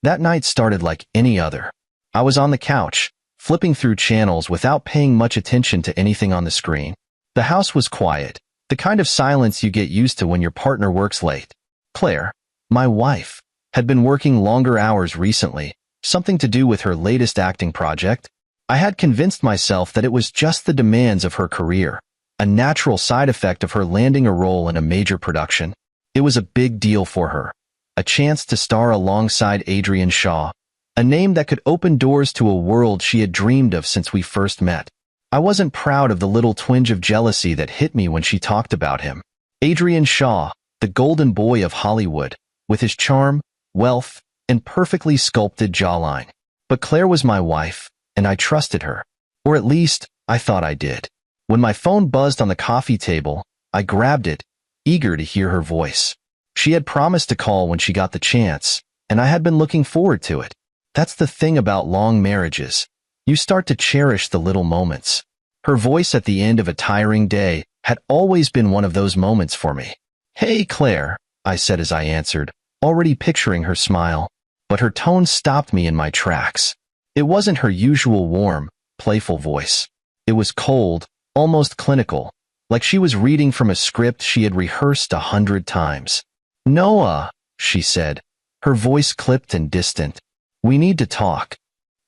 That night started like any other. I was on the couch, flipping through channels without paying much attention to anything on the screen. The house was quiet, the kind of silence you get used to when your partner works late. Claire, my wife, had been working longer hours recently, something to do with her latest acting project. I had convinced myself that it was just the demands of her career, a natural side effect of her landing a role in a major production. It was a big deal for her, a chance to star alongside Adrian Shaw, a name that could open doors to a world she had dreamed of since we first met. I wasn't proud of the little twinge of jealousy that hit me when she talked about him. Adrian Shaw, the golden boy of Hollywood, with his charm, wealth, and perfectly sculpted jawline. But Claire was my wife, and I trusted her. Or at least, I thought I did. When my phone buzzed on the coffee table, I grabbed it, eager to hear her voice. She had promised to call when she got the chance, and I had been looking forward to it. That's the thing about long marriages. You start to cherish the little moments. Her voice at the end of a tiring day had always been one of those moments for me. "Hey, Claire," I said as I answered, already picturing her smile. But her tone stopped me in my tracks. It wasn't her usual warm, playful voice. It was cold, almost clinical, like she was reading from a script she had rehearsed 100 times. "Noah," she said, her voice clipped and distant. "We need to talk."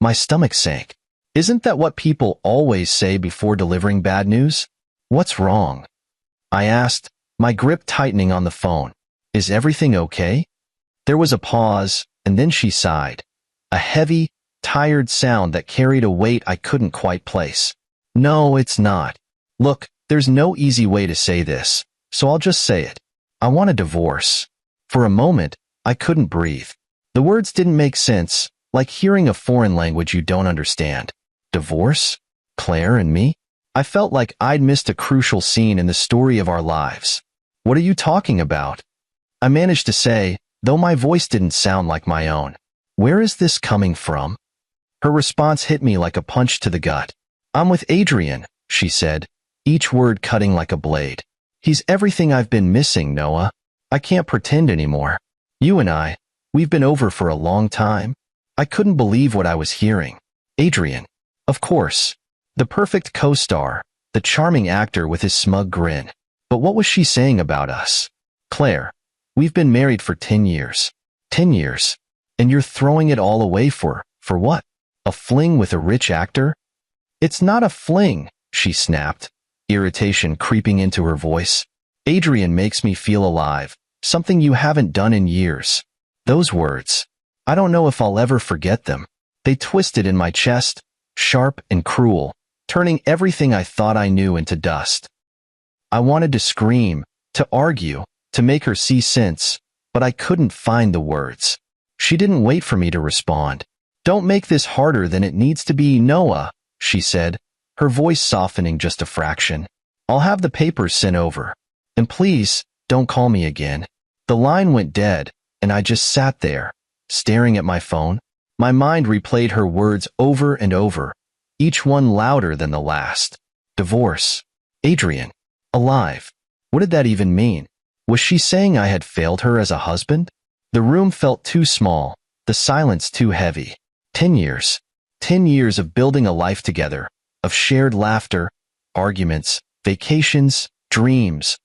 My stomach sank. Isn't that what people always say before delivering bad news? "What's wrong?" I asked, my grip tightening on the phone. "Is everything okay?" There was a pause, and then she sighed. A heavy, tired sound that carried a weight I couldn't quite place. "No, it's not. Look, there's no easy way to say this, so I'll just say it. I want a divorce." For a moment, I couldn't breathe. The words didn't make sense, like hearing a foreign language you don't understand. Divorce? Claire and me? I felt like I'd missed a crucial scene in the story of our lives. "What are you talking about?" I managed to say, though my voice didn't sound like my own. "Where is this coming from?" Her response hit me like a punch to the gut. "I'm with Adrian," she said, each word cutting like a blade. "He's everything I've been missing, Noah. I can't pretend anymore. You and we've been over for a long time." I couldn't believe what I was hearing. Adrian. Of course. The perfect co-star, the charming actor with his smug grin. But what was she saying about us? "Claire, we've been married for 10 years. 10 years. And you're throwing it all away for what? A fling with a rich actor?" "It's not a fling," she snapped, irritation creeping into her voice. "Adrian makes me feel alive, something you haven't done in years." Those words. I don't know if I'll ever forget them. They twisted in my chest, sharp and cruel, turning everything I thought I knew into dust. I wanted to scream, to argue, to make her see sense, but I couldn't find the words. She didn't wait for me to respond. "Don't make this harder than it needs to be, Noah," she said, her voice softening just a fraction. "I'll have the papers sent over. And please, don't call me again." The line went dead, and I just sat there, staring at my phone. My mind replayed her words over and over, each one louder than the last. Divorce. Adrian. Alive. What did that even mean? Was she saying I had failed her as a husband? The room felt too small, the silence too heavy. 10 years. 10 years of building a life together, of shared laughter, arguments, vacations, dreams,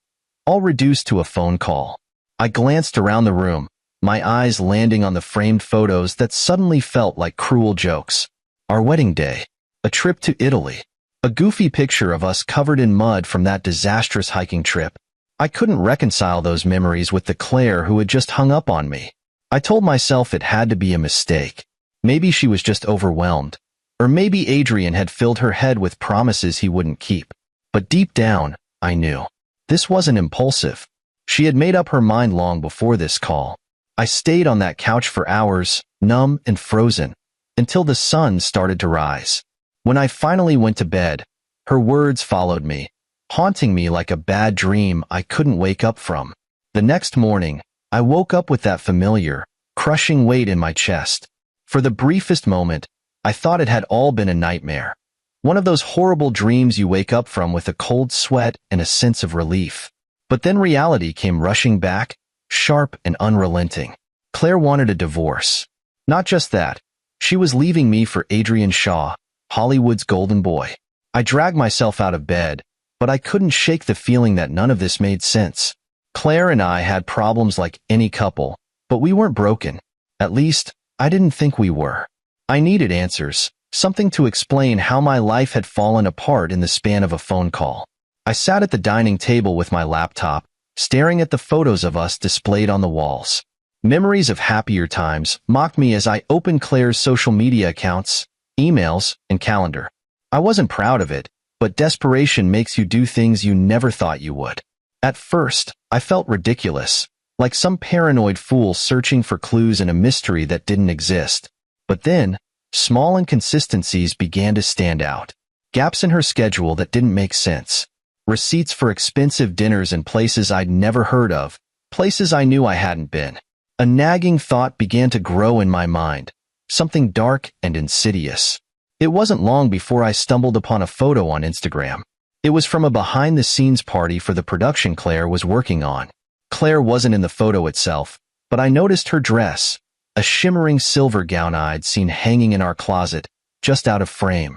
all reduced to a phone call. I glanced around the room, my eyes landing on the framed photos that suddenly felt like cruel jokes. Our wedding day, a trip to Italy, a goofy picture of us covered in mud from that disastrous hiking trip. I couldn't reconcile those memories with the Claire who had just hung up on me. I told myself it had to be a mistake. Maybe she was just overwhelmed. Or maybe Adrian had filled her head with promises he wouldn't keep. But deep down, I knew. This wasn't impulsive. She had made up her mind long before this call. I stayed on that couch for hours, numb and frozen, until the sun started to rise. When I finally went to bed, her words followed me, haunting me like a bad dream I couldn't wake up from. The next morning, I woke up with that familiar, crushing weight in my chest. For the briefest moment, I thought it had all been a nightmare. One of those horrible dreams you wake up from with a cold sweat and a sense of relief. But then reality came rushing back, sharp and unrelenting. Claire wanted a divorce. Not just that, she was leaving me for Adrian Shaw, Hollywood's golden boy. I dragged myself out of bed, but I couldn't shake the feeling that none of this made sense. Claire and I had problems like any couple, but we weren't broken. At least, I didn't think we were. I needed answers, something to explain how my life had fallen apart in the span of a phone call. I sat at the dining table with my laptop, staring at the photos of us displayed on the walls. Memories of happier times mocked me as I opened Claire's social media accounts, emails, and calendar. I wasn't proud of it, but desperation makes you do things you never thought you would. At first, I felt ridiculous, like some paranoid fool searching for clues in a mystery that didn't exist. But then, small inconsistencies began to stand out. Gaps in her schedule that didn't make sense. Receipts for expensive dinners in places I'd never heard of, places I knew I hadn't been. A nagging thought began to grow in my mind, something dark and insidious. It wasn't long before I stumbled upon a photo on Instagram. It was from a behind-the-scenes party for the production Claire was working on. Claire wasn't in the photo itself, but I noticed her dress, a shimmering silver gown I'd seen hanging in our closet, just out of frame.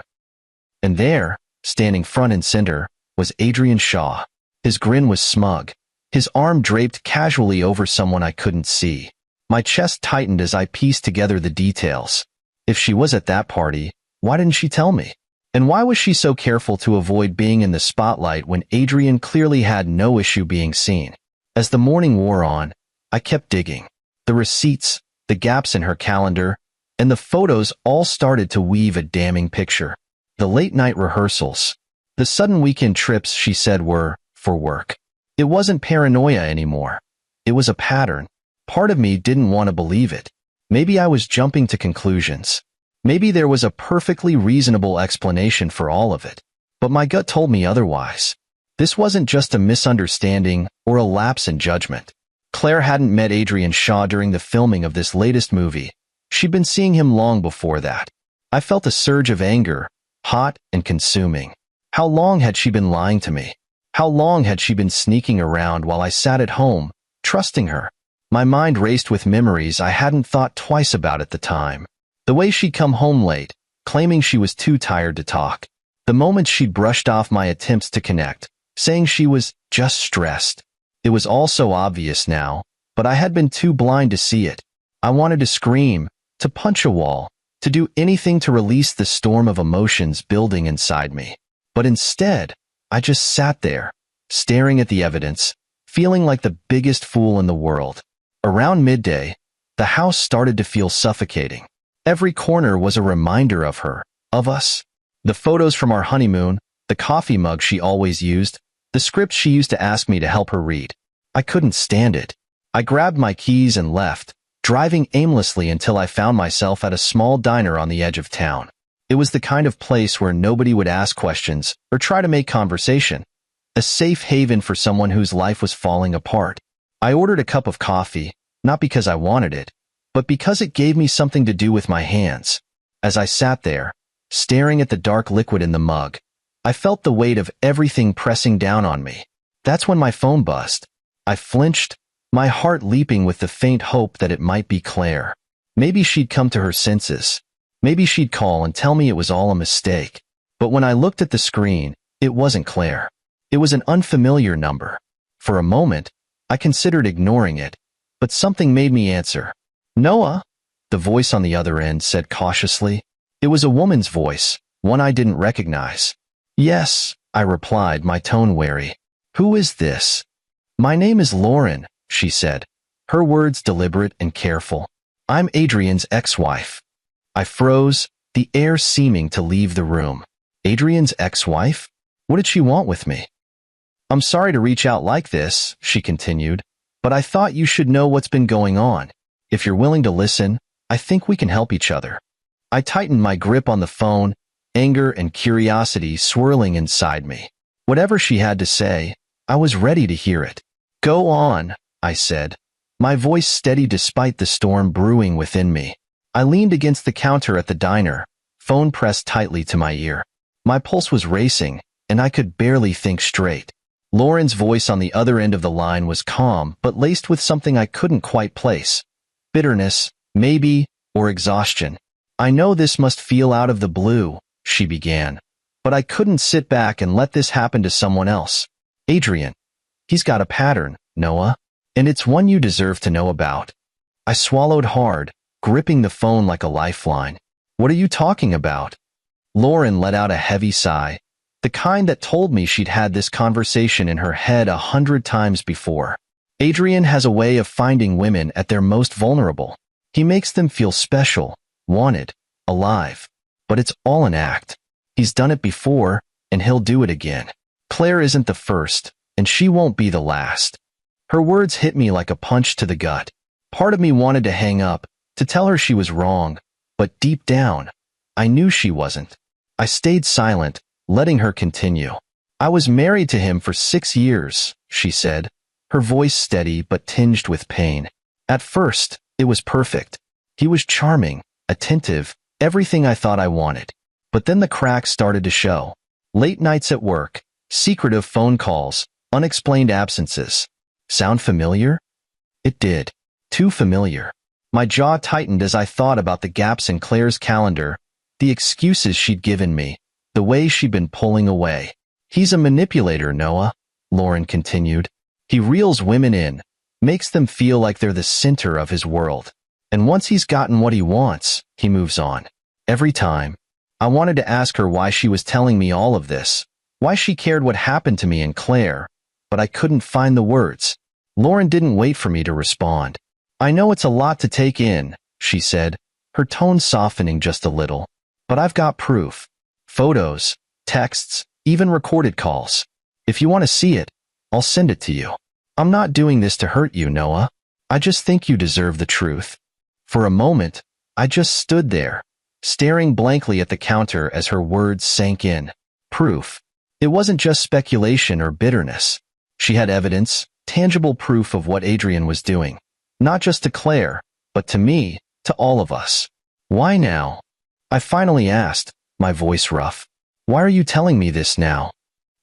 And there, standing front and center, was Adrian Shaw. His grin was smug, his arm draped casually over someone I couldn't see. My chest tightened as I pieced together the details. If she was at that party, why didn't she tell me? And why was she so careful to avoid being in the spotlight when Adrian clearly had no issue being seen? As the morning wore on, I kept digging. The receipts, the gaps in her calendar, and the photos all started to weave a damning picture. The late-night rehearsals, the sudden weekend trips she said were for work. It wasn't paranoia anymore. It was a pattern. Part of me didn't want to believe it. Maybe I was jumping to conclusions. Maybe there was a perfectly reasonable explanation for all of it. But my gut told me otherwise. This wasn't just a misunderstanding or a lapse in judgment. Claire hadn't met Adrian Shaw during the filming of this latest movie. She'd been seeing him long before that. I felt a surge of anger, hot and consuming. How long had she been lying to me? How long had she been sneaking around while I sat at home, trusting her? My mind raced with memories I hadn't thought twice about at the time. The way she'd come home late, claiming she was too tired to talk. The moments she'd brushed off my attempts to connect, saying she was just stressed. It was all so obvious now, but I had been too blind to see it. I wanted to scream, to punch a wall, to do anything to release the storm of emotions building inside me. But instead, I just sat there, staring at the evidence, feeling like the biggest fool in the world. Around midday, the house started to feel suffocating. Every corner was a reminder of her, of us. The photos from our honeymoon, the coffee mug she always used, the script she used to ask me to help her read. I couldn't stand it. I grabbed my keys and left, driving aimlessly until I found myself at a small diner on the edge of town. It was the kind of place where nobody would ask questions or try to make conversation, a safe haven for someone whose life was falling apart. I ordered a cup of coffee, not because I wanted it, but because it gave me something to do with my hands. As I sat there, staring at the dark liquid in the mug, I felt the weight of everything pressing down on me. That's when my phone buzzed. I flinched, my heart leaping with the faint hope that it might be Claire. Maybe she'd come to her senses. Maybe she'd call and tell me it was all a mistake. But when I looked at the screen, it wasn't Claire. It was an unfamiliar number. For a moment, I considered ignoring it, but something made me answer. "Noah," the voice on the other end said cautiously. It was a woman's voice, one I didn't recognize. "Yes," I replied, my tone wary. "Who is this?" "My name is Lauren," she said, her words deliberate and careful. "I'm Adrian's ex-wife." I froze, the air seeming to leave the room. Adrian's ex-wife? What did she want with me? "I'm sorry to reach out like this," she continued, "but I thought you should know what's been going on. If you're willing to listen, I think we can help each other." I tightened my grip on the phone, anger and curiosity swirling inside me. Whatever she had to say, I was ready to hear it. "Go on," I said, my voice steady despite the storm brewing within me. I leaned against the counter at the diner, phone pressed tightly to my ear. My pulse was racing, and I could barely think straight. Lauren's voice on the other end of the line was calm but laced with something I couldn't quite place. Bitterness, maybe, or exhaustion. I know this must feel out of the blue, she began, but I couldn't sit back and let this happen to someone else. Adrian, he's got a pattern, Noah, and it's one you deserve to know about. I swallowed hard, gripping the phone like a lifeline. What are you talking about? Lauren let out a heavy sigh, the kind that told me she'd had this conversation in her head 100 times before. Adrian has a way of finding women at their most vulnerable. He makes them feel special, wanted, alive. But it's all an act. He's done it before, and he'll do it again. Claire isn't the first, and she won't be the last. Her words hit me like a punch to the gut. Part of me wanted to hang up, to tell her she was wrong, but deep down, I knew she wasn't. I stayed silent, letting her continue. I was married to him for 6 years, she said, her voice steady but tinged with pain. At first, it was perfect. He was charming, attentive, everything I thought I wanted. But then the cracks started to show. Late nights at work, secretive phone calls, unexplained absences. Sound familiar? It did. Too familiar. My jaw tightened as I thought about the gaps in Claire's calendar, the excuses she'd given me, the way she'd been pulling away. He's a manipulator, Noah, Lauren continued. He reels women in, makes them feel like they're the center of his world. And once he's gotten what he wants, he moves on. Every time. I wanted to ask her why she was telling me all of this, why she cared what happened to me and Claire, but I couldn't find the words. Lauren didn't wait for me to respond. I know it's a lot to take in, she said, her tone softening just a little. But I've got proof. Photos, texts, even recorded calls. If you want to see it, I'll send it to you. I'm not doing this to hurt you, Noah. I just think you deserve the truth. For a moment, I just stood there, staring blankly at the counter as her words sank in. Proof. It wasn't just speculation or bitterness. She had evidence, tangible proof of what Adrian was doing. Not just to Claire, but to me, to all of us. Why now? I finally asked, my voice rough. Why are you telling me this now?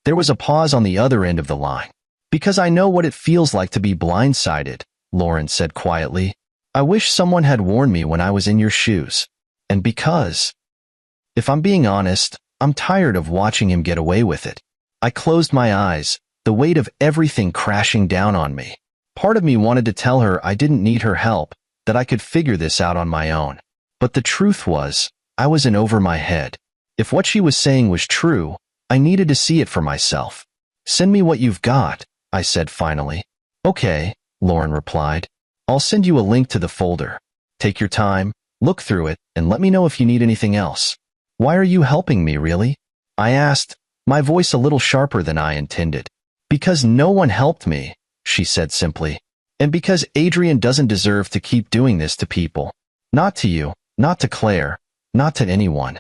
There was a pause on the other end of the line. Because I know what it feels like to be blindsided, Lauren said quietly. I wish someone had warned me when I was in your shoes. And because, if I'm being honest, I'm tired of watching him get away with it. I closed my eyes, the weight of everything crashing down on me. Part of me wanted to tell her I didn't need her help, that I could figure this out on my own. But the truth was, I was in over my head. If what she was saying was true, I needed to see it for myself. Send me what you've got, I said finally. Okay, Lauren replied. I'll send you a link to the folder. Take your time, look through it, and let me know if you need anything else. Why are you helping me, really? I asked, my voice a little sharper than I intended. Because no one helped me, she said simply. And because Adrian doesn't deserve to keep doing this to people. Not to you, not to Claire, not to anyone.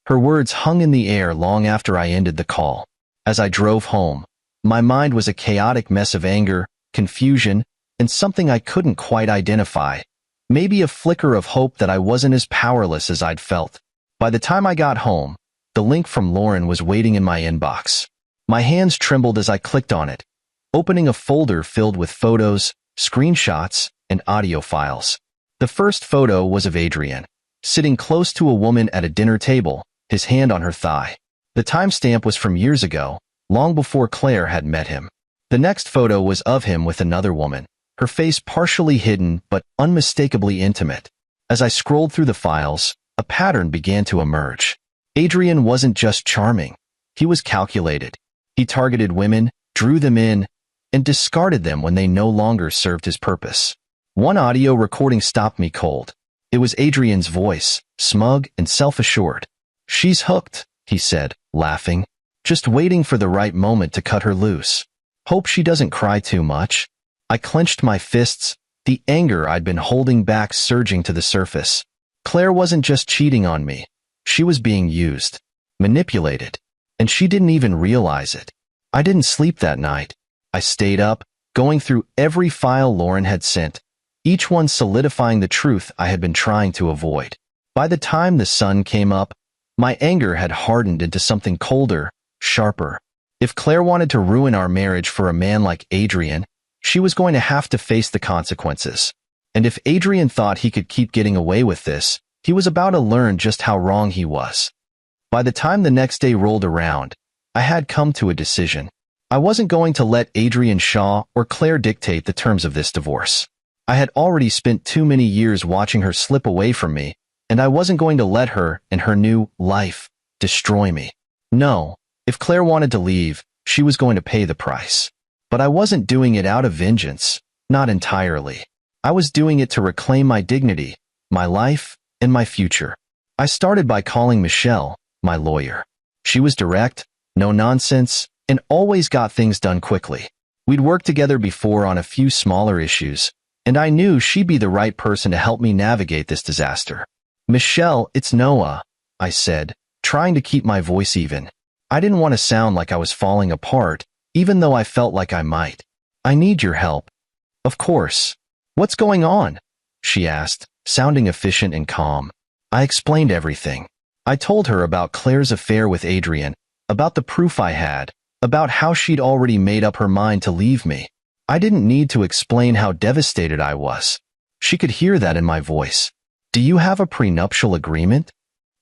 Her words hung in the air long after I ended the call. As I drove home, my mind was a chaotic mess of anger, confusion, and something I couldn't quite identify. Maybe a flicker of hope that I wasn't as powerless as I'd felt. By the time I got home, the link from Lauren was waiting in my inbox. My hands trembled as I clicked on it, opening a folder filled with photos, screenshots, and audio files. The first photo was of Adrian, sitting close to a woman at a dinner table, his hand on her thigh. The timestamp was from years ago, long before Claire had met him. The next photo was of him with another woman, her face partially hidden but unmistakably intimate. As I scrolled through the files, a pattern began to emerge. Adrian wasn't just charming. He was calculated. He targeted women, drew them in, and discarded them when they no longer served his purpose. One audio recording stopped me cold. It was Adrian's voice, smug and self-assured. She's hooked, he said, laughing, just waiting for the right moment to cut her loose. Hope she doesn't cry too much. I clenched my fists, the anger I'd been holding back surging to the surface. Claire wasn't just cheating on me. She was being used, manipulated, and she didn't even realize it. I didn't sleep that night. I stayed up, going through every file Lauren had sent, each one solidifying the truth I had been trying to avoid. By the time the sun came up, my anger had hardened into something colder, sharper. If Claire wanted to ruin our marriage for a man like Adrian, she was going to have to face the consequences. And if Adrian thought he could keep getting away with this, he was about to learn just how wrong he was. By the time the next day rolled around, I had come to a decision. I wasn't going to let Adrian Shaw or Claire dictate the terms of this divorce. I had already spent too many years watching her slip away from me, and I wasn't going to let her and her new life destroy me. No, if Claire wanted to leave, she was going to pay the price. But I wasn't doing it out of vengeance, not entirely. I was doing it to reclaim my dignity, my life, and my future. I started by calling Michelle, my lawyer. She was direct, no nonsense, and always got things done quickly. We'd worked together before on a few smaller issues, and I knew she'd be the right person to help me navigate this disaster. "Michelle, it's Noah," I said, trying to keep my voice even. I didn't want to sound like I was falling apart, even though I felt like I might. "I need your help." "Of course. What's going on?" she asked, sounding efficient and calm. I explained everything. I told her about Claire's affair with Adrian, about the proof I had, about how she'd already made up her mind to leave me. I didn't need to explain how devastated I was. She could hear that in my voice. "Do you have a prenuptial agreement?"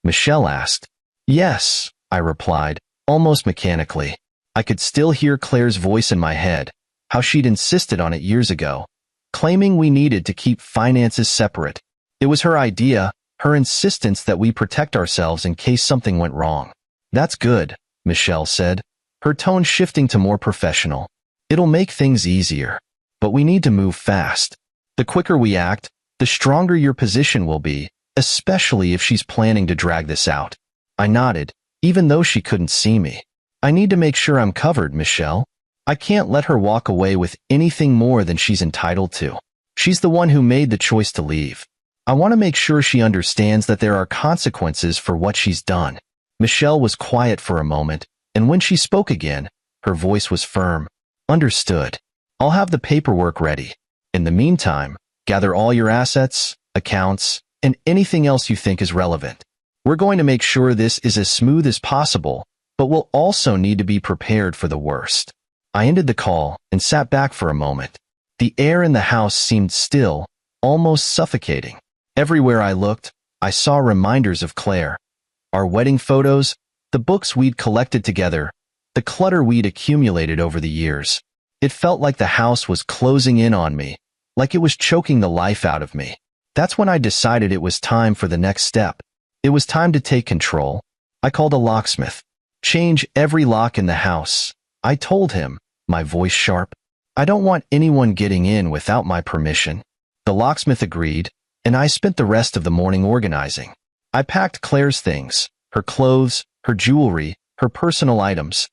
Michelle asked. "Yes," I replied, almost mechanically. I could still hear Claire's voice in my head, how she'd insisted on it years ago, claiming we needed to keep finances separate. It was her idea, her insistence that we protect ourselves in case something went wrong. "That's good," Michelle said, her tone shifting to more professional. "It'll make things easier. But we need to move fast. The quicker we act, the stronger your position will be, especially if she's planning to drag this out." I nodded, even though she couldn't see me. "I need to make sure I'm covered, Michelle. I can't let her walk away with anything more than she's entitled to. She's the one who made the choice to leave. I want to make sure she understands that there are consequences for what she's done." Michelle was quiet for a moment, and when she spoke again, her voice was firm. "Understood. I'll have the paperwork ready. In the meantime, gather all your assets, accounts, and anything else you think is relevant. We're going to make sure this is as smooth as possible, but we'll also need to be prepared for the worst." I ended the call and sat back for a moment. The air in the house seemed still, almost suffocating. Everywhere I looked, I saw reminders of Claire. Our wedding photos, the books we'd collected together, the clutter we'd accumulated over the years. It felt like the house was closing in on me, like it was choking the life out of me. That's when I decided it was time for the next step. It was time to take control. I called a locksmith. "Change every lock in the house," I told him, my voice sharp. "I don't want anyone getting in without my permission." The locksmith agreed, and I spent the rest of the morning organizing. I packed Claire's things, her clothes, her jewelry, her personal items,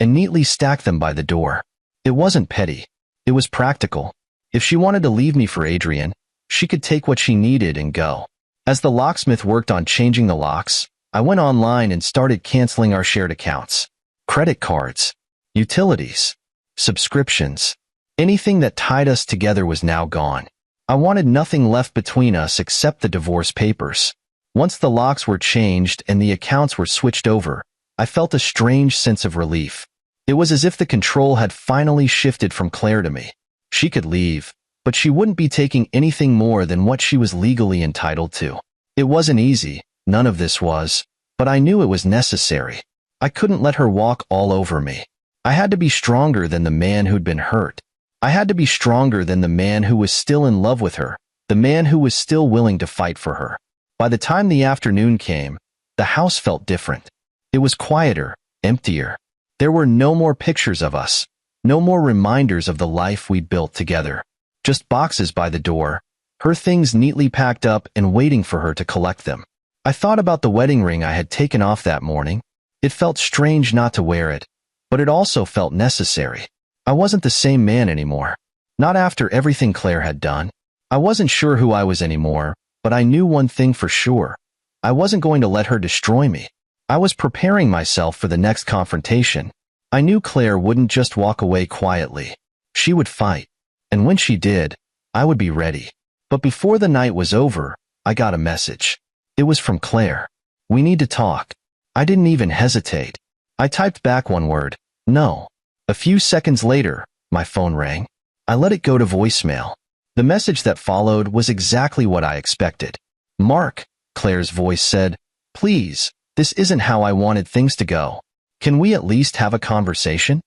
and neatly stacked them by the door. It wasn't petty. It was practical. If she wanted to leave me for Adrian, she could take what she needed and go. As the locksmith worked on changing the locks, I went online and started canceling our shared accounts. Credit cards, utilities, subscriptions. Anything that tied us together was now gone. I wanted nothing left between us except the divorce papers. Once the locks were changed and the accounts were switched over, I felt a strange sense of relief. It was as if the control had finally shifted from Claire to me. She could leave, but she wouldn't be taking anything more than what she was legally entitled to. It wasn't easy, none of this was, but I knew it was necessary. I couldn't let her walk all over me. I had to be stronger than the man who'd been hurt. I had to be stronger than the man who was still in love with her, the man who was still willing to fight for her. By the time the afternoon came, the house felt different. It was quieter, emptier. There were no more pictures of us, no more reminders of the life we'd built together. Just boxes by the door, her things neatly packed up and waiting for her to collect them. I thought about the wedding ring I had taken off that morning. It felt strange not to wear it, but it also felt necessary. I wasn't the same man anymore. Not after everything Claire had done. I wasn't sure who I was anymore, but I knew one thing for sure. I wasn't going to let her destroy me. I was preparing myself for the next confrontation. I knew Claire wouldn't just walk away quietly. She would fight. And when she did, I would be ready. But before the night was over, I got a message. It was from Claire. "We need to talk." I didn't even hesitate. I typed back one word, "No." A few seconds later, my phone rang. I let it go to voicemail. The message that followed was exactly what I expected. "Mark," Claire's voice said, "please, this isn't how I wanted things to go. Can we at least have a conversation?"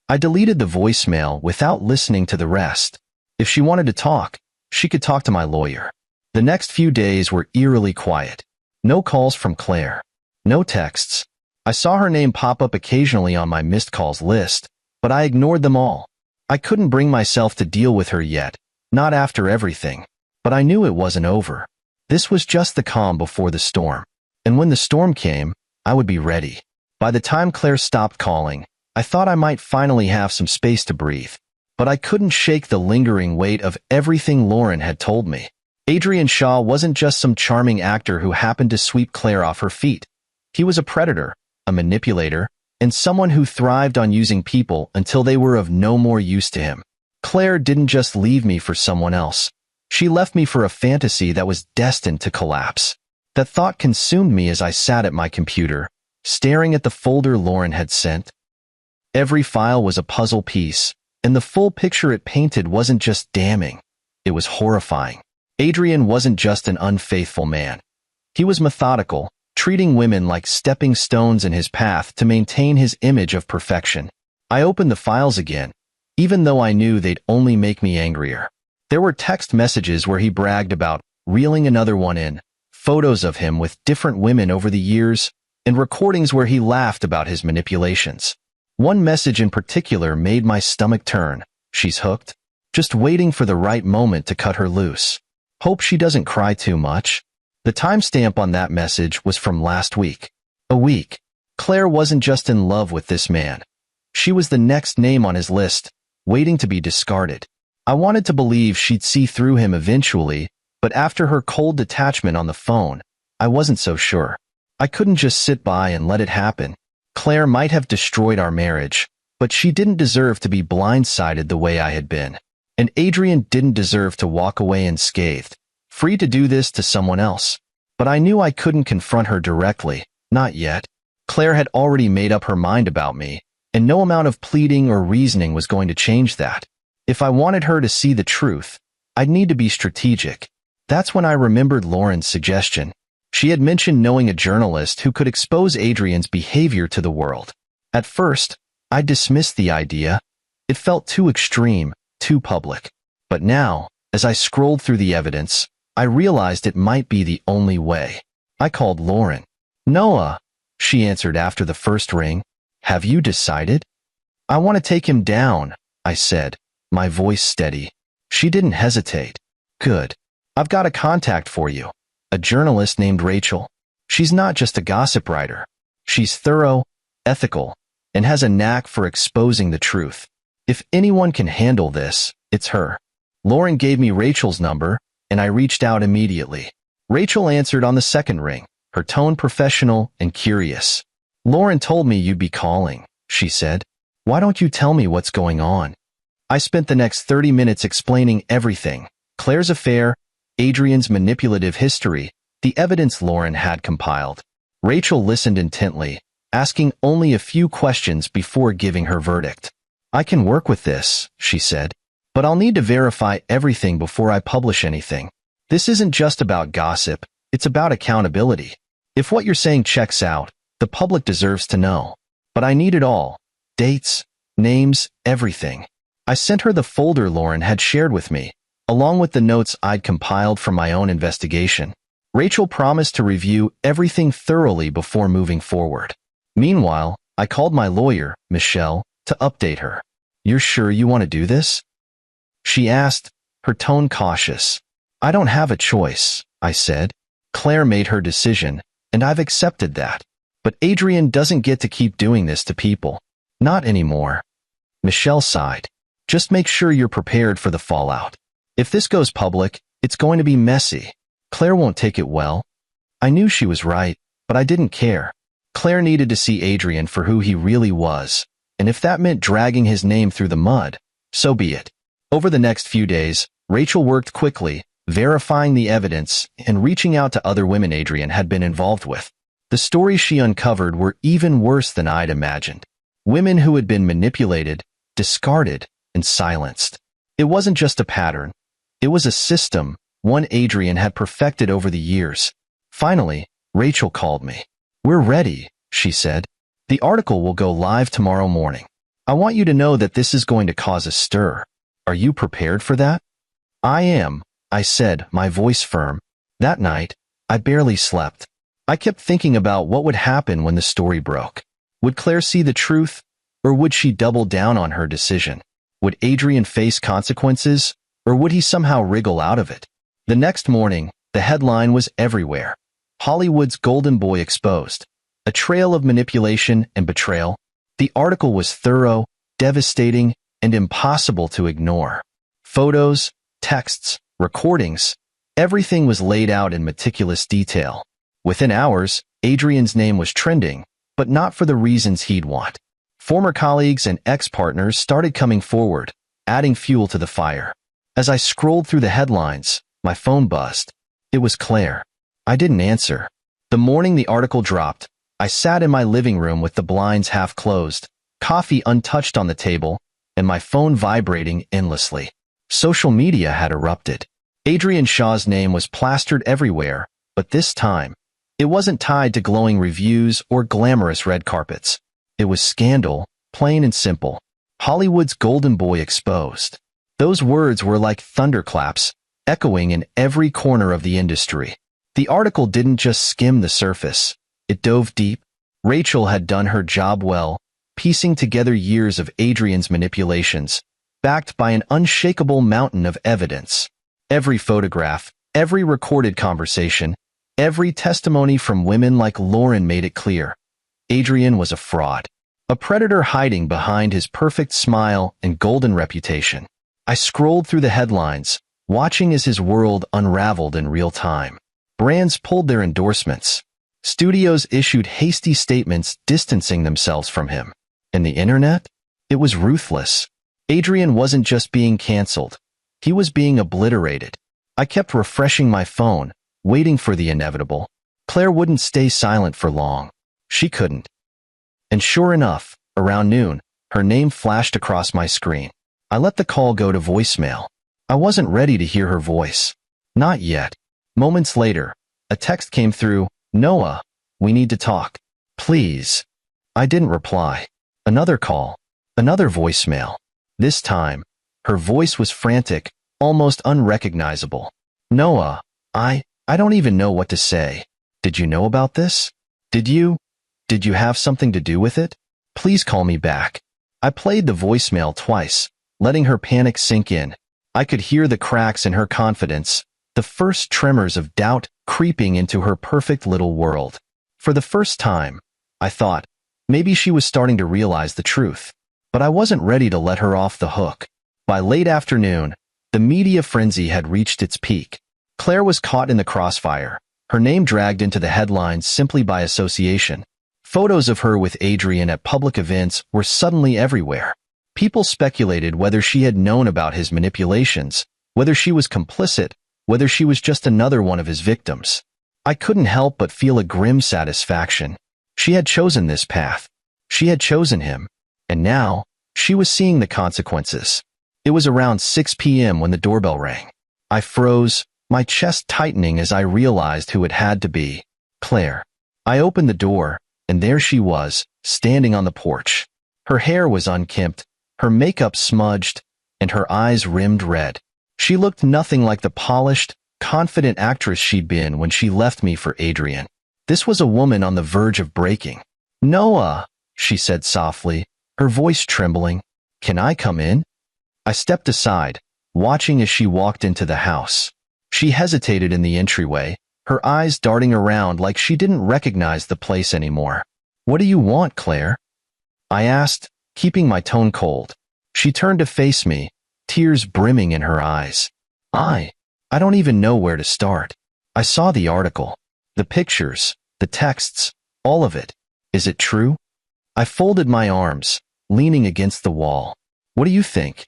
I deleted the voicemail without listening to the rest. If she wanted to talk, she could talk to my lawyer. The next few days were eerily quiet. No calls from Claire. No texts. I saw her name pop up occasionally on my missed calls list, but I ignored them all. I couldn't bring myself to deal with her yet, not after everything, but I knew it wasn't over. This was just the calm before the storm. And when the storm came, I would be ready. By the time Claire stopped calling, I thought I might finally have some space to breathe. But I couldn't shake the lingering weight of everything Lauren had told me. Adrian Shaw wasn't just some charming actor who happened to sweep Claire off her feet. He was a predator, a manipulator, and someone who thrived on using people until they were of no more use to him. Claire didn't just leave me for someone else. She left me for a fantasy that was destined to collapse. That thought consumed me as I sat at my computer, staring at the folder Lauren had sent. Every file was a puzzle piece, and the full picture it painted wasn't just damning. It was horrifying. Adrian wasn't just an unfaithful man. He was methodical, treating women like stepping stones in his path to maintain his image of perfection. I opened the files again, even though I knew they'd only make me angrier. There were text messages where he bragged about reeling another one in, photos of him with different women over the years, and recordings where he laughed about his manipulations. One message in particular made my stomach turn. "She's hooked. Just waiting for the right moment to cut her loose. Hope she doesn't cry too much." The timestamp on that message was from last week. A week. Claire wasn't just in love with this man. She was the next name on his list, waiting to be discarded. I wanted to believe she'd see through him eventually, but after her cold detachment on the phone, I wasn't so sure. I couldn't just sit by and let it happen. Claire might have destroyed our marriage, but she didn't deserve to be blindsided the way I had been. And Adrian didn't deserve to walk away unscathed, free to do this to someone else. But I knew I couldn't confront her directly, not yet. Claire had already made up her mind about me, and no amount of pleading or reasoning was going to change that. If I wanted her to see the truth, I'd need to be strategic. That's when I remembered Lauren's suggestion. She had mentioned knowing a journalist who could expose Adrian's behavior to the world. At first, I dismissed the idea. It felt too extreme, too public. But now, as I scrolled through the evidence, I realized it might be the only way. I called Lauren. "Noah," she answered after the first ring. "Have you decided?" "I want to take him down," I said, my voice steady. She didn't hesitate. "Good. I've got a contact for you. A journalist named Rachel. She's not just a gossip writer. She's thorough, ethical, and has a knack for exposing the truth. If anyone can handle this, it's her." Lauren gave me Rachel's number, and I reached out immediately. Rachel answered on the second ring, her tone professional and curious. "Lauren told me you'd be calling," she said. "Why don't you tell me what's going on?" I spent the next 30 minutes explaining everything: Claire's affair, Adrian's manipulative history, the evidence Lauren had compiled. Rachel listened intently, asking only a few questions before giving her verdict. "I can work with this," she said, "but I'll need to verify everything before I publish anything. This isn't just about gossip, it's about accountability. If what you're saying checks out, the public deserves to know. But I need it all: dates, names, everything." I sent her the folder Lauren had shared with me, along with the notes I'd compiled from my own investigation. Rachel promised to review everything thoroughly before moving forward. Meanwhile, I called my lawyer, Michelle, to update her. "You're sure you want to do this?" she asked, her tone cautious. "I don't have a choice," I said. "Claire made her decision, and I've accepted that. But Adrian doesn't get to keep doing this to people. Not anymore." Michelle sighed. "Just make sure you're prepared for the fallout. If this goes public, it's going to be messy. Claire won't take it well." I knew she was right, but I didn't care. Claire needed to see Adrian for who he really was, and if that meant dragging his name through the mud, so be it. Over the next few days, Rachel worked quickly, verifying the evidence and reaching out to other women Adrian had been involved with. The stories she uncovered were even worse than I'd imagined. Women who had been manipulated, discarded, and silenced. It wasn't just a pattern. It was a system, one Adrian had perfected over the years. Finally, Rachel called me. "We're ready," she said. "The article will go live tomorrow morning. I want you to know that this is going to cause a stir. Are you prepared for that?" "I am," I said, my voice firm. That night, I barely slept. I kept thinking about what would happen when the story broke. Would Claire see the truth, or would she double down on her decision? Would Adrian face consequences, or would he somehow wriggle out of it? The next morning, the headline was everywhere. Hollywood's golden boy exposed. A trail of manipulation and betrayal. The article was thorough, devastating, and impossible to ignore. Photos, texts, recordings, everything was laid out in meticulous detail. Within hours, Adrian's name was trending, but not for the reasons he'd want. Former colleagues and ex-partners started coming forward, adding fuel to the fire. As I scrolled through the headlines, my phone buzzed. It was Claire. I didn't answer. The morning the article dropped, I sat in my living room with the blinds half closed, coffee untouched on the table, and my phone vibrating endlessly. Social media had erupted. Adrian Shaw's name was plastered everywhere, but this time, it wasn't tied to glowing reviews or glamorous red carpets. It was scandal, plain and simple. Hollywood's golden boy exposed. Those words were like thunderclaps, echoing in every corner of the industry. The article didn't just skim the surface. It dove deep. Rachel had done her job well, piecing together years of Adrian's manipulations, backed by an unshakable mountain of evidence. Every photograph, every recorded conversation, every testimony from women like Lauren made it clear. Adrian was a fraud, a predator hiding behind his perfect smile and golden reputation. I scrolled through the headlines, watching as his world unraveled in real time. Brands pulled their endorsements. Studios issued hasty statements distancing themselves from him. And the internet? It was ruthless. Adrian wasn't just being canceled. He was being obliterated. I kept refreshing my phone, waiting for the inevitable. Claire wouldn't stay silent for long. She couldn't. And sure enough, around noon, her name flashed across my screen. I let the call go to voicemail. I wasn't ready to hear her voice. Not yet. Moments later, a text came through. "Noah, we need to talk. Please." I didn't reply. Another call. Another voicemail. This time, her voice was frantic, almost unrecognizable. "Noah, I don't even know what to say. Did you know about this? Did you have something to do with it? Please call me back." I played the voicemail twice, letting her panic sink in. I could hear the cracks in her confidence, the first tremors of doubt creeping into her perfect little world. For the first time, I thought, maybe she was starting to realize the truth. But I wasn't ready to let her off the hook. By late afternoon, the media frenzy had reached its peak. Claire was caught in the crossfire, her name dragged into the headlines simply by association. Photos of her with Adrian at public events were suddenly everywhere. People speculated whether she had known about his manipulations, whether she was complicit, whether she was just another one of his victims. I couldn't help but feel a grim satisfaction. She had chosen this path. She had chosen him. And now, she was seeing the consequences. It was around 6 p.m. when the doorbell rang. I froze, my chest tightening as I realized who it had to be. Claire. I opened the door, and there she was, standing on the porch. Her hair was unkempt, her makeup smudged, and her eyes rimmed red. She looked nothing like the polished, confident actress she'd been when she left me for Adrian. This was a woman on the verge of breaking. "Noah," she said softly, her voice trembling. "Can I come in?" I stepped aside, watching as she walked into the house. She hesitated in the entryway, her eyes darting around like she didn't recognize the place anymore. "What do you want, Claire?" I asked, keeping my tone cold. She turned to face me, tears brimming in her eyes. I don't even know where to start. I saw the article, the pictures, the texts, all of it. Is it true? I folded my arms, leaning against the wall. "What do you think?"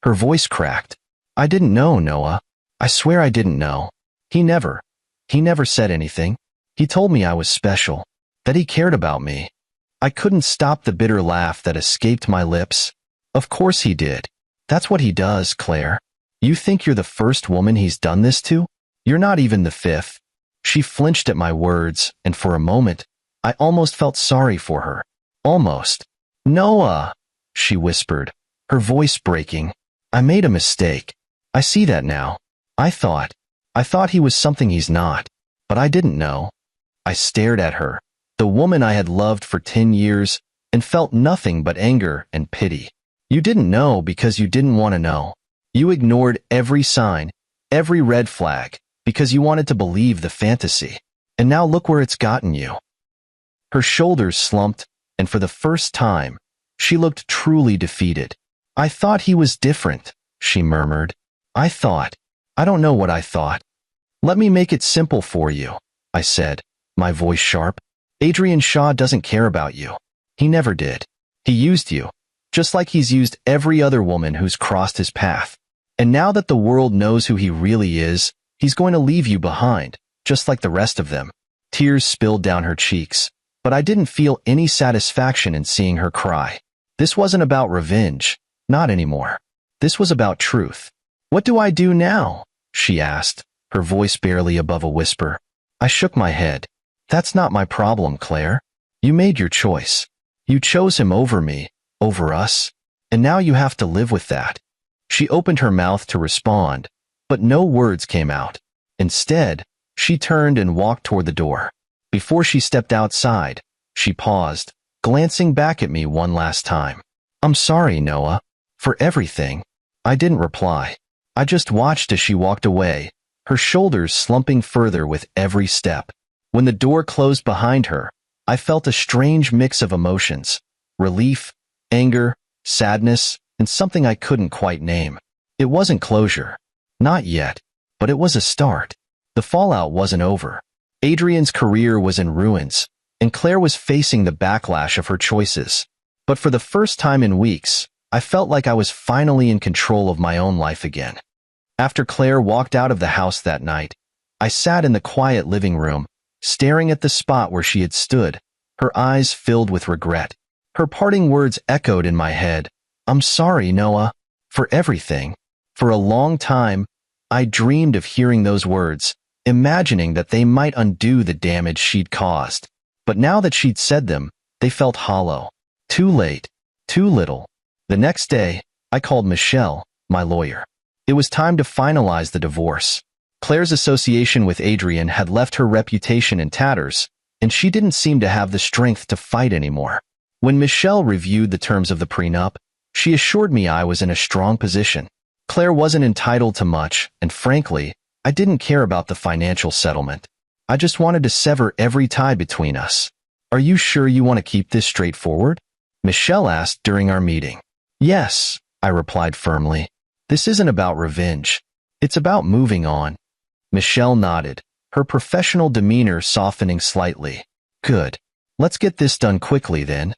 Her voice cracked. "I didn't know, Noah. I swear I didn't know. He never said anything. He told me I was special, that he cared about me." I couldn't stop the bitter laugh that escaped my lips. "Of course he did. That's what he does, Claire. You think you're the first woman he's done this to? You're not even the fifth. She flinched at my words, and for a moment, I almost felt sorry for her. Almost. Noah, she whispered, her voice breaking. I made a mistake. I see that now. I thought he was something he's not, but I didn't know. I stared at her, the woman I had loved for 10 years, and felt nothing but anger and pity. You didn't know because you didn't want to know. You ignored every sign, every red flag, because you wanted to believe the fantasy. And now look where it's gotten you. Her shoulders slumped, and for the first time, she looked truly defeated. I thought he was different, she murmured. I don't know what I thought. Let me make it simple for you, I said, my voice sharp. Adrian Shaw doesn't care about you. He never did. He used you, just like he's used every other woman who's crossed his path. And now that the world knows who he really is, he's going to leave you behind, just like the rest of them. Tears spilled down her cheeks, but I didn't feel any satisfaction in seeing her cry. This wasn't about revenge, not anymore. This was about truth. What do I do now? She asked, her voice barely above a whisper. I shook my head. That's not my problem, Claire. You made your choice. You chose him over me, over us, and now you have to live with that. She opened her mouth to respond, but no words came out. Instead, she turned and walked toward the door. Before she stepped outside, she paused, glancing back at me one last time. I'm sorry, Noah, for everything. I didn't reply. I just watched as she walked away, her shoulders slumping further with every step. When the door closed behind her, I felt a strange mix of emotions: relief, anger, sadness, and something I couldn't quite name. It wasn't closure. Not yet. But it was a start. The fallout wasn't over. Adrian's career was in ruins, and Claire was facing the backlash of her choices. But for the first time in weeks, I felt like I was finally in control of my own life again. After Claire walked out of the house that night, I sat in the quiet living room, staring at the spot where she had stood, her eyes filled with regret. Her parting words echoed in my head. I'm sorry, Noah, for everything. For a long time, I dreamed of hearing those words, imagining that they might undo the damage she'd caused. But now that she'd said them, they felt hollow. Too late. Too little. The next day, I called Michelle, my lawyer. It was time to finalize the divorce. Claire's association with Adrian had left her reputation in tatters, and she didn't seem to have the strength to fight anymore. When Michelle reviewed the terms of the prenup, she assured me I was in a strong position. Claire wasn't entitled to much, and frankly, I didn't care about the financial settlement. I just wanted to sever every tie between us. Are you sure you want to keep this straightforward? Michelle asked during our meeting. Yes, I replied firmly. This isn't about revenge. It's about moving on. Michelle nodded, her professional demeanor softening slightly. Good. Let's get this done quickly then.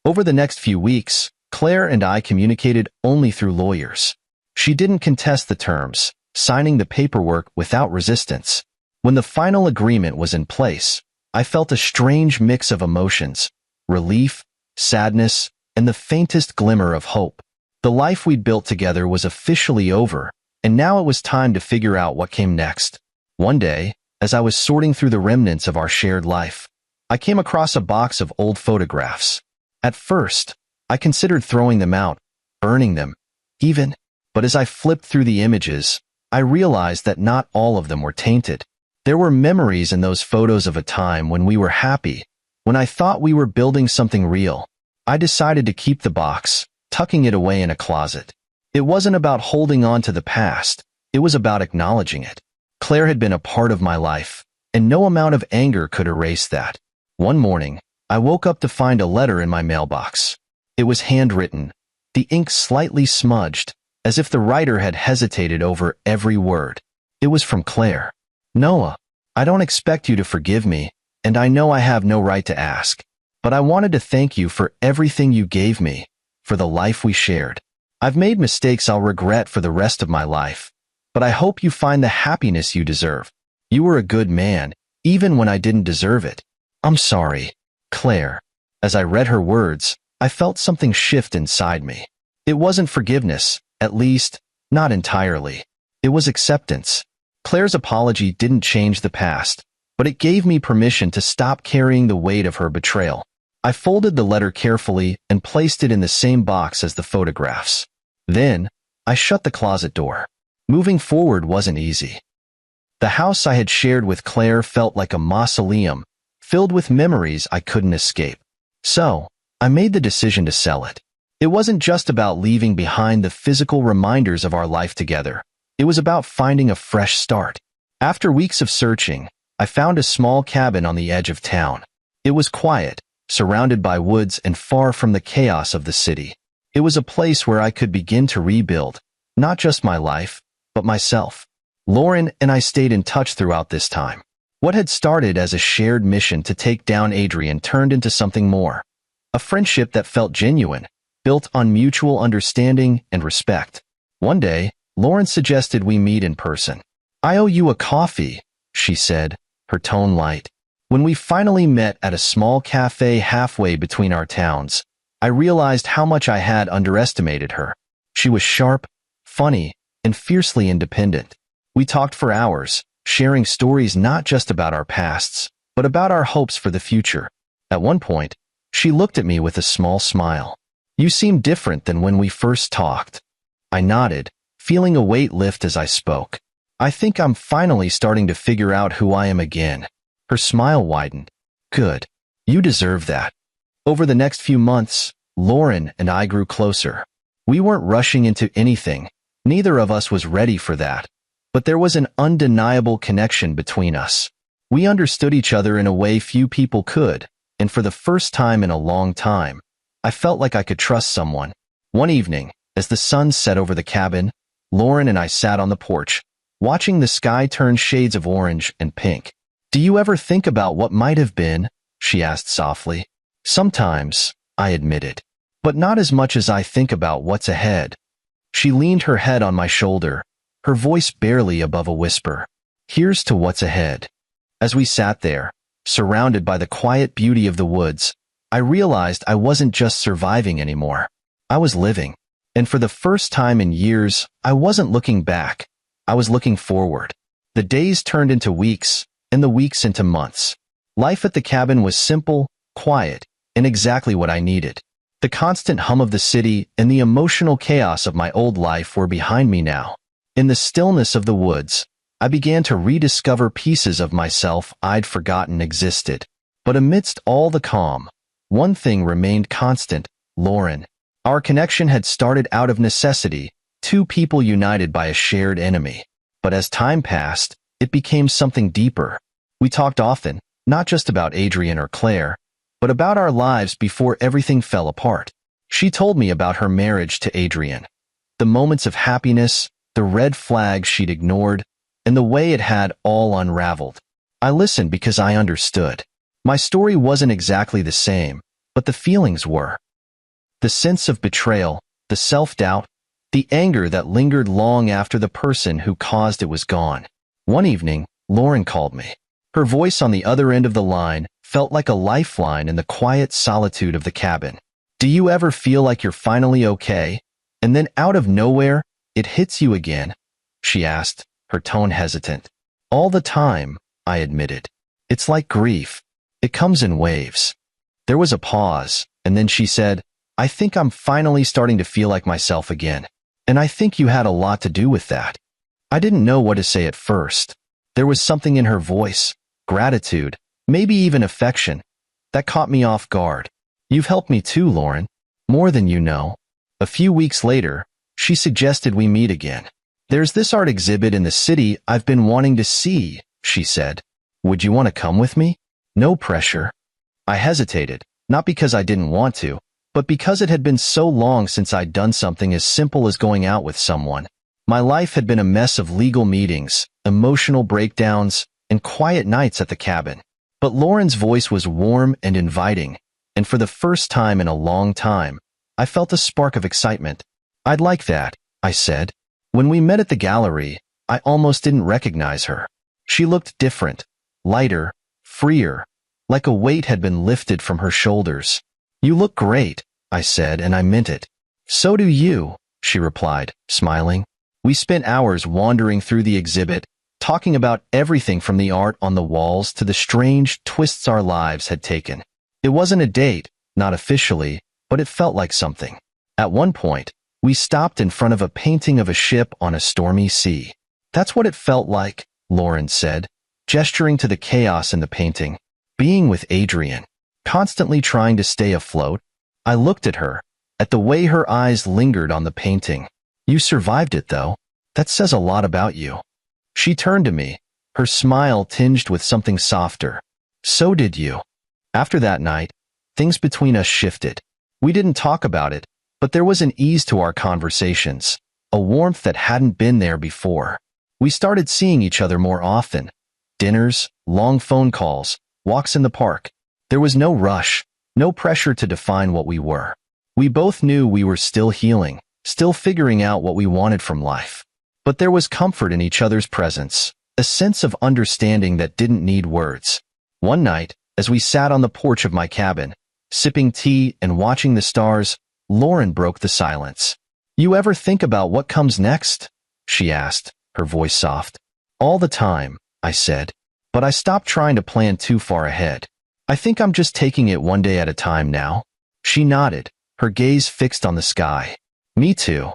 Over the next few weeks, Claire and I communicated only through lawyers. She didn't contest the terms, signing the paperwork without resistance. When the final agreement was in place, I felt a strange mix of emotions: relief, sadness, and the faintest glimmer of hope. The life we'd built together was officially over, and now it was time to figure out what came next. One day, as I was sorting through the remnants of our shared life, I came across a box of old photographs. At first, I considered throwing them out, burning them, even. But as I flipped through the images, I realized that not all of them were tainted. There were memories in those photos of a time when we were happy, when I thought we were building something real. I decided to keep the box, tucking it away in a closet. It wasn't about holding on to the past, it was about acknowledging it. Claire had been a part of my life, and no amount of anger could erase that. One morning, I woke up to find a letter in my mailbox. It was handwritten, the ink slightly smudged, as if the writer had hesitated over every word. It was from Claire. Noah, I don't expect you to forgive me, and I know I have no right to ask, but I wanted to thank you for everything you gave me, for the life we shared. I've made mistakes I'll regret for the rest of my life, but I hope you find the happiness you deserve. You were a good man, even when I didn't deserve it. I'm sorry, Claire. As I read her words, I felt something shift inside me. It wasn't forgiveness, at least, Not entirely. It was acceptance. Claire's apology didn't change the past, but it gave me permission to stop carrying the weight of her betrayal. I folded the letter carefully and placed it in the same box as the photographs. Then, I shut the closet door. Moving forward wasn't easy. The house I had shared with Claire felt like a mausoleum, filled with memories I couldn't escape. So, I made the decision to sell it. It wasn't just about leaving behind the physical reminders of our life together. It was about finding a fresh start. After weeks of searching, I found a small cabin on the edge of town. It was quiet, surrounded by woods and far from the chaos of the city. It was a place where I could begin to rebuild, not just my life, but myself. Lauren and I stayed in touch throughout this time. What had started as a shared mission to take down Adrian turned into something more. A friendship that felt genuine, built on mutual understanding and respect. One day, Lauren suggested we meet in person. "I owe you a coffee," she said, her tone light. When we finally met at a small cafe halfway between our towns, I realized how much I had underestimated her. She was sharp, funny, and fiercely independent. We talked for hours, sharing stories not just about our pasts, but about our hopes for the future. At one point, she looked at me with a small smile. "You seem different than when we first talked." I nodded, feeling a weight lift as I spoke. "I think I'm finally starting to figure out who I am again." Her smile widened. "Good. You deserve that." Over the next few months, Lauren and I grew closer. We weren't rushing into anything. Neither of us was ready for that. But there was an undeniable connection between us. We understood each other in a way few people could, and for the first time in a long time, I felt like I could trust someone. One evening, as the sun set over the cabin, Lauren and I sat on the porch, watching the sky turn shades of orange and pink. "Do you ever think about what might have been?" she asked softly. "Sometimes," I admitted, "but not as much as I think about what's ahead." She leaned her head on my shoulder, her voice barely above a whisper. "Here's to what's ahead." As we sat there, surrounded by the quiet beauty of the woods, I realized I wasn't just surviving anymore. I was living. And for the first time in years, I wasn't looking back. I was looking forward. The days turned into weeks, and the weeks into months. Life at the cabin was simple, quiet, and exactly what I needed. The constant hum of the city and the emotional chaos of my old life were behind me now. In the stillness of the woods, I began to rediscover pieces of myself I'd forgotten existed. But amidst all the calm, one thing remained constant: Lauren. Our connection had started out of necessity, two people united by a shared enemy. But as time passed, it became something deeper. We talked often, not just about Adrian or Claire, but about our lives before everything fell apart. She told me about her marriage to Adrian, the moments of happiness, the red flags she'd ignored, and the way it had all unraveled. I listened because I understood. My story wasn't exactly the same, but the feelings were. The sense of betrayal, the self-doubt, the anger that lingered long after the person who caused it was gone. One evening, Lauren called me. Her voice on the other end of the line felt like a lifeline in the quiet solitude of the cabin. "Do you ever feel like you're finally okay? And then out of nowhere, it hits you again?" she asked, her tone hesitant. "All the time," I admitted. "It's like grief. It comes in waves." There was a pause, and then she said, "I think I'm finally starting to feel like myself again. And I think you had a lot to do with that." I didn't know what to say at first. There was something in her voice, gratitude, maybe even affection, that caught me off guard. "You've helped me too, Lauren. More than you know." A few weeks later, she suggested we meet again. "There's this art exhibit in the city I've been wanting to see," she said. "Would you want to come with me?" No pressure. I hesitated, not because I didn't want to, but because it had been so long since I'd done something as simple as going out with someone. My life had been a mess of legal meetings, emotional breakdowns, and quiet nights at the cabin. But Lauren's voice was warm and inviting, and for the first time in a long time, I felt a spark of excitement. "I'd like that," I said. When we met at the gallery, I almost didn't recognize her. She looked different, lighter, freer, like a weight had been lifted from her shoulders. "You look great," I said, and I meant it. "So do you," she replied, smiling. We spent hours wandering through the exhibit, talking about everything from the art on the walls to the strange twists our lives had taken. It wasn't a date, not officially, but it felt like something. At one point, we stopped in front of a painting of a ship on a stormy sea. That's what it felt like, Lauren said, gesturing to the chaos in the painting. Being with Adrian, constantly trying to stay afloat. I looked at her, at the way her eyes lingered on the painting. You survived it, though. That says a lot about you. She turned to me, her smile tinged with something softer. So did you. After that night, things between us shifted. We didn't talk about it, but there was an ease to our conversations, a warmth that hadn't been there before. We started seeing each other more often. Dinners, long phone calls, walks in the park. There was no rush, no pressure to define what we were. We both knew we were still healing, still figuring out what we wanted from life. But there was comfort in each other's presence, a sense of understanding that didn't need words. One night, as we sat on the porch of my cabin, sipping tea and watching the stars, Lauren broke the silence. You ever think about what comes next? She asked, her voice soft. All the time, I said, but I stopped trying to plan too far ahead. I think I'm just taking it one day at a time now. She nodded, her gaze fixed on the sky. Me too.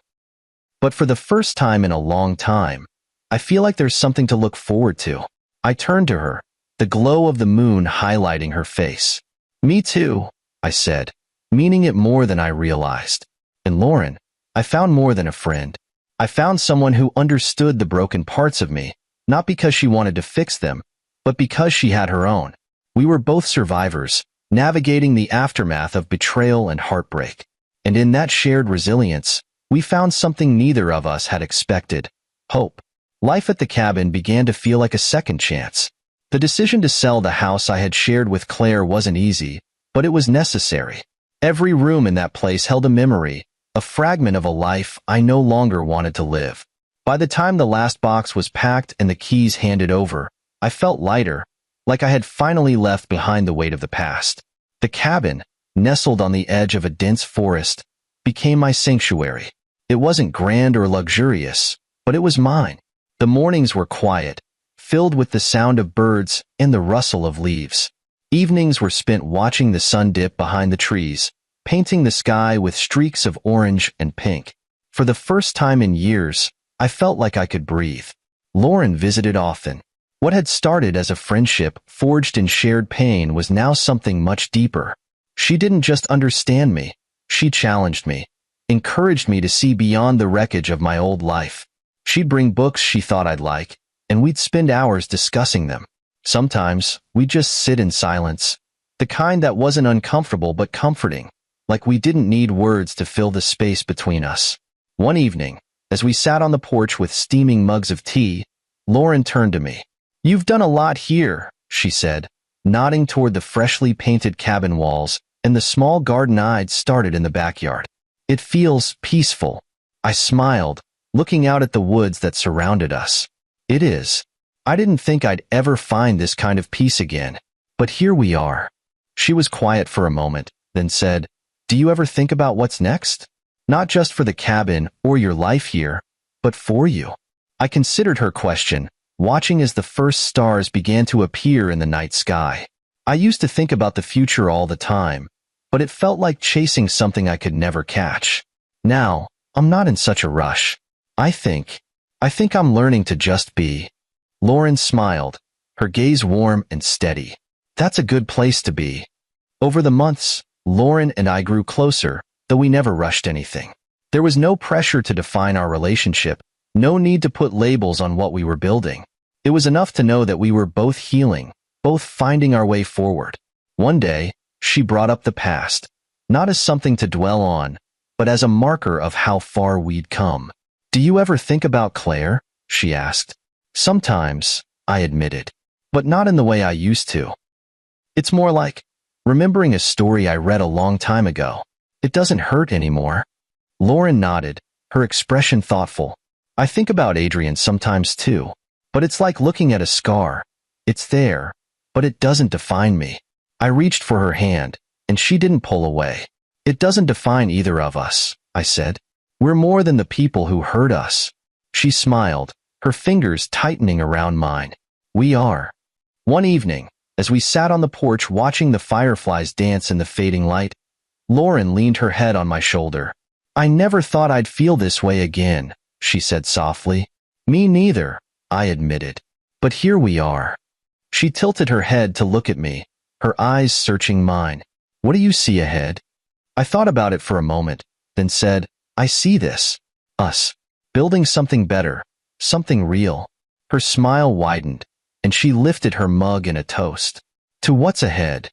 But for the first time in a long time, I feel like there's something to look forward to. I turned to her, the glow of the moon highlighting her face. Me too, I said, meaning it more than I realized. In Lauren, I found more than a friend. I found someone who understood the broken parts of me, not because she wanted to fix them, but because she had her own. We were both survivors, navigating the aftermath of betrayal and heartbreak. And in that shared resilience, we found something neither of us had expected: hope. Life at the cabin began to feel like a second chance. The decision to sell the house I had shared with Claire wasn't easy, but it was necessary. Every room in that place held a memory, a fragment of a life I no longer wanted to live. By the time the last box was packed and the keys handed over, I felt lighter, like I had finally left behind the weight of the past. The cabin, nestled on the edge of a dense forest, became my sanctuary. It wasn't grand or luxurious, but it was mine. The mornings were quiet, filled with the sound of birds and the rustle of leaves. Evenings were spent watching the sun dip behind the trees, painting the sky with streaks of orange and pink. For the first time in years, I felt like I could breathe. Lauren visited often. What had started as a friendship forged in shared pain was now something much deeper. She didn't just understand me, she challenged me, encouraged me to see beyond the wreckage of my old life. She'd bring books she thought I'd like, and we'd spend hours discussing them. Sometimes, we'd just sit in silence, the kind that wasn't uncomfortable but comforting, like we didn't need words to fill the space between us. One evening, as we sat on the porch with steaming mugs of tea, Lauren turned to me. You've done a lot here, she said, nodding toward the freshly painted cabin walls and the small garden I'd started in the backyard. It feels peaceful. I smiled, looking out at the woods that surrounded us. It is. I didn't think I'd ever find this kind of peace again, but here we are. She was quiet for a moment, then said, Do you ever think about what's next? Not just for the cabin or your life here, but for you. I considered her question, watching as the first stars began to appear in the night sky. I used to think about the future all the time, but it felt like chasing something I could never catch. Now, I'm not in such a rush. I think I'm learning to just be. Lauren smiled, her gaze warm and steady. That's a good place to be. Over the months, Lauren and I grew closer, though we never rushed anything. There was no pressure to define our relationship, no need to put labels on what we were building. It was enough to know that we were both healing, both finding our way forward. One day, she brought up the past, not as something to dwell on, but as a marker of how far we'd come. Do you ever think about Claire? She asked. Sometimes, I admitted, but not in the way I used to. It's more like remembering a story I read a long time ago. It doesn't hurt anymore. Lauren nodded, her expression thoughtful. I think about Adrian sometimes too, but it's like looking at a scar. It's there, but it doesn't define me. I reached for her hand, and she didn't pull away. It doesn't define either of us, I said. We're more than the people who hurt us. She smiled, her fingers tightening around mine. We are. One evening, as we sat on the porch watching the fireflies dance in the fading light, Lauren leaned her head on my shoulder. I never thought I'd feel this way again, she said softly. Me neither, I admitted. But here we are. She tilted her head to look at me, her eyes searching mine. What do you see ahead? I thought about it for a moment, then said, I see this. Us. Building something better. Something real. Her smile widened, and she lifted her mug in a toast. To what's ahead?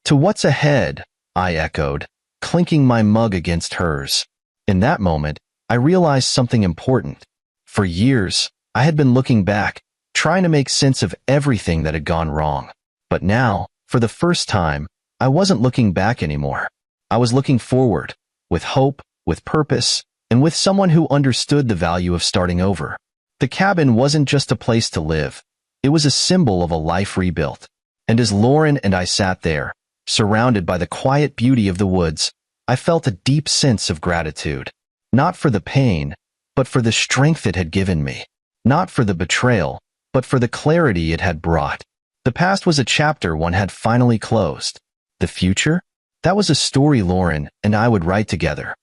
To what's ahead, I echoed, clinking my mug against hers. In that moment, I realized something important. For years, I had been looking back, trying to make sense of everything that had gone wrong. But now, for the first time, I wasn't looking back anymore. I was looking forward, with hope, with purpose, and with someone who understood the value of starting over. The cabin wasn't just a place to live. It was a symbol of a life rebuilt. And as Lauren and I sat there, surrounded by the quiet beauty of the woods, I felt a deep sense of gratitude. Not for the pain, but for the strength it had given me. Not for the betrayal, but for the clarity it had brought. The past was a chapter one had finally closed. The future? That was a story Lauren and I would write together.